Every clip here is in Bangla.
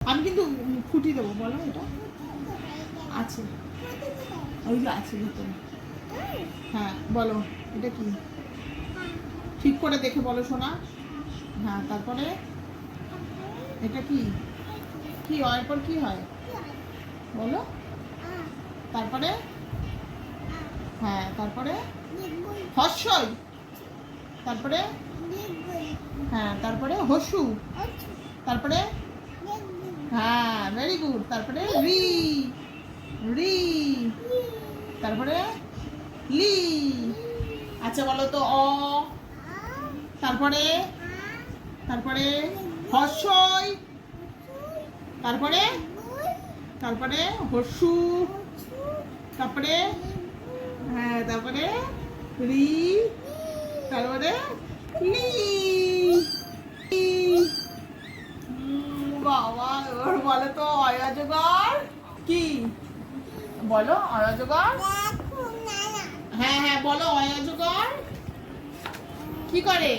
আমি কিন্তু ফুটি দেবো, বলো এটা আছে, ওই যে আছে ভিতরে। হ্যাঁ বলো এটা কি, ঠিক করে দেখে বলো শোনা। হ্যাঁ তারপরে এটা কি, কি হয় পর কি হয় বলো। তারপরে হ্যাঁ তারপরে হর্ষই, তারপরে হ্যাঁ তারপরে হসু, তারপরে হ্যাঁ ভেরি গুড, তারপরে রি, রি, তারপরে লি। আচ্ছা বলো তো অ, তারপরে তারপরে হর্ষই, তারপরে তারপরে হসু, তারপরে হ্যাঁ তারপরে রি, তারপরে লি। বাবা এবার বলো তো অয়জগর কি, বলো অয়জগর। হ্যাঁ হ্যাঁ বলো অয়জগর কি করে,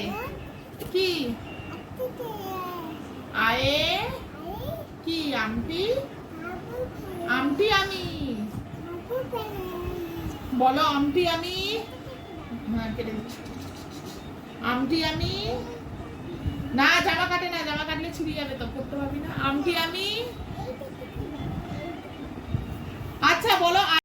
কি আয়ে, কি আমটি, আমটি আমি, বলো আমটি আমি। হ্যাঁ কেটে দিচ্ছি। আমটি আমি, না জামা কাটে না, জামা কাটলে ছিঁড়ে যাবে তো, পড়তে পারবি না। আমটি আমি, আচ্ছা বলো।